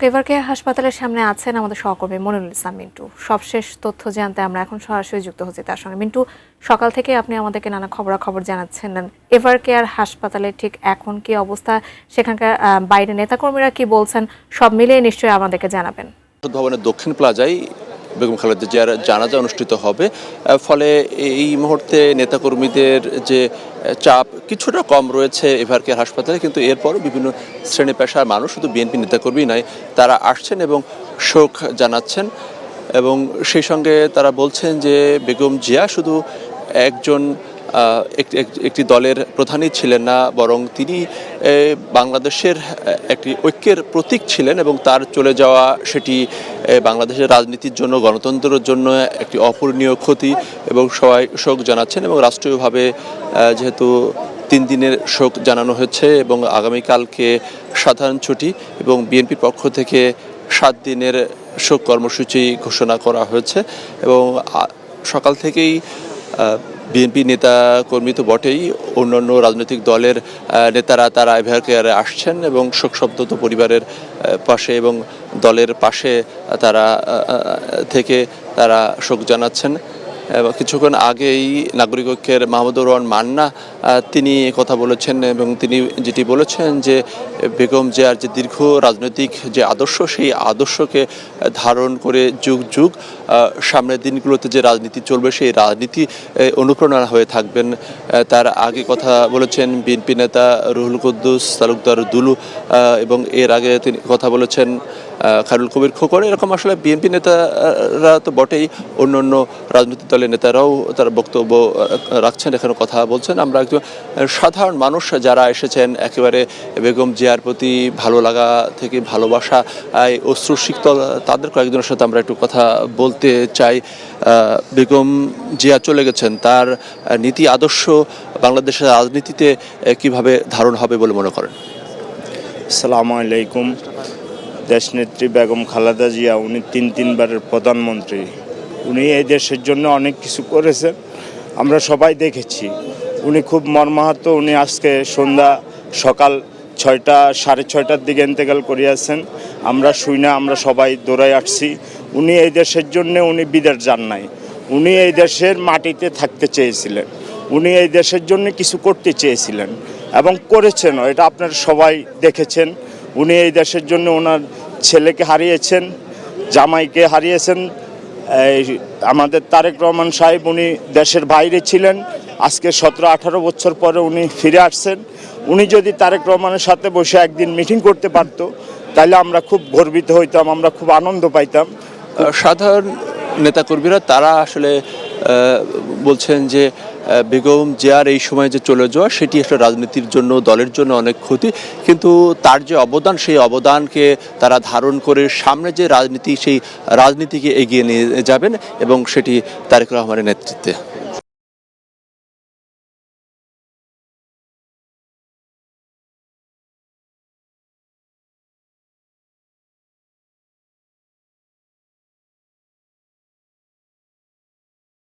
Ever care হাসপাতালের সামনে আছেন আমাদের সহকর্মী মনিরুল ইসলাম মিন্টু। সবশেষ তথ্য জানতে আমরা এখন সরাসরি যুক্ত হচ্ছি তার সঙ্গে। মিন্টু, সকাল থেকে আপনি আমাদেরকে নানা খবরাখবর জানাচ্ছেন। এভার কেয়ার হাসপাতালে ঠিক এখন কি অবস্থা, সেখানকার বাইরে নেতাকর্মীরা কি বলছেন, সব মিলিয়ে নিশ্চয়ই আমাদেরকে জানাবেন। ভবনের দক্ষিণ প্লাজায় বেগম খালেদা জিয়ার জানাজা অনুষ্ঠিত হবে, ফলে এই মুহূর্তে নেতাকর্মীদের যে চাপ কিছুটা কম রয়েছে এভার কেয়ার হাসপাতালে, কিন্তু এরপরও বিভিন্ন শ্রেণী পেশার মানুষ, শুধু বিএনপি নেতাকর্মী নয়, তারা আসছেন এবং শোক জানাচ্ছেন। এবং সেই সঙ্গে তারা বলছেন যে বেগম জিয়া শুধু একজন একটি দলের প্রধানই ছিলেন না, বরং তিনি বাংলাদেশের একটি ঐক্যের প্রতীক ছিলেন এবং তার চলে যাওয়া সেটি বাংলাদেশের রাজনীতির জন্য, গণতন্ত্রের জন্য একটি অপূরণীয় ক্ষতি, এবং সবাই শোক জানাচ্ছেন। এবং রাষ্ট্রীয়ভাবে যেহেতু 3 দিনের শোক জানানো হয়েছে এবং আগামীকালকে সাধারণ ছুটি, এবং বিএনপির পক্ষ থেকে 7 দিনের শোক কর্মসূচি ঘোষণা করা হয়েছে। এবং সকাল থেকেই বিএনপি নেতা কর্মী তো বটেই, অন্যান্য রাজনৈতিক দলের নেতারা তারা এভার কেয়ারে আসছেন এবং শোকসন্তপ্ত পরিবারের পাশে এবং দলের পাশে তারা থেকে তারা শোক জানাচ্ছেন। কিছুক্ষণ আগেই নাগরিক ঐক্যের মাহমুদুর রহমান মান্না তিনি কথা বলেছেন, এবং তিনি যেটি বলেছেন যে বেগম জিয়ার যে দীর্ঘ রাজনৈতিক যে আদর্শ, সেই আদর্শকে ধারণ করে যুগ যুগ সামনের দিনগুলোতে যে রাজনীতি চলবে, সেই রাজনীতি অনুপ্রেরণা হয়ে থাকবেন। তার আগে কথা বলেছেন বিএনপি নেতা রুহুল কুদ্দুস তালুকদার দুলু, এবং এর আগে তিনি কথা বলেছেন খায়রুল কবির খোকন। এরকম আসলে বিএনপি নেতারা তো বটেই, অন্যান্য রাজনৈতিক দলের নেতারাও তারা বক্তব্য রাখছেন, এখানে কথা বলছেন। আমরা একজন সাধারণ মানুষ যারা এসেছেন একেবারে বেগম জিয়ার প্রতি ভালো লাগা থেকে ভালোবাসা, অশ্রুসিক্ত, তাদের কয়েকজনের সাথে আমরা একটু কথা বলতে চাই। বেগম জিয়া চলে গেছেন, তার নীতি আদর্শ বাংলাদেশের রাজনীতিতে কিভাবে ধারণ হবে বলে মনে করেন? আসসালামু আলাইকুম। দেশনেত্রী বেগম খালেদা জিয়া, উনি 3বারের প্রধানমন্ত্রী। উনি এই দেশের জন্য অনেক কিছু করেছেন, আমরা সবাই দেখেছি। উনি খুব মর্মাহত। উনি আজকে সকাল 6:30-6:30 দিকে ইন্তেকাল করিয়াছেন। আমরা শুই না, আমরা সবাই দৌড়াই আসছি। উনি এই দেশের জন্য উনি বিদেশ যান নাই, উনি এই দেশের মাটিতে থাকতে চেয়েছিলেন, উনি এই দেশের জন্য কিছু করতে চেয়েছিলেন এবং করেছেনও, এটা আপনারা সবাই দেখেছেন। উনি এই দেশের জন্য ওনার ছেলেকে হারিয়েছেন, জামাইকে হারিয়েছেন। আমাদের তারেক রহমান সাহেব, উনি দেশের বাইরে ছিলেন, আজকে 17-18 বছর পরে উনি ফিরে আসছেন। উনি যদি তারেক রহমানের সাথে বসে একদিন মিটিং করতে পারতো, তাহলে আমরা খুব গর্বিত হইতাম, আমরা খুব আনন্দ পাইতাম। সাধারণ নেতাকর্মীরা তারা আসলে বলছেন যে বেগম জিয়ার এই সময় যে চলে যাওয়া, সেটি একটা রাজনীতির জন্য, দলের জন্য অনেক ক্ষতি, কিন্তু তার যে অবদান, সেই অবদানকে তারা ধারণ করে সামনে যে রাজনীতি, সেই রাজনীতিকে এগিয়ে নিয়ে যাবেন, এবং সেটি তারেক রহমানের নেতৃত্বে।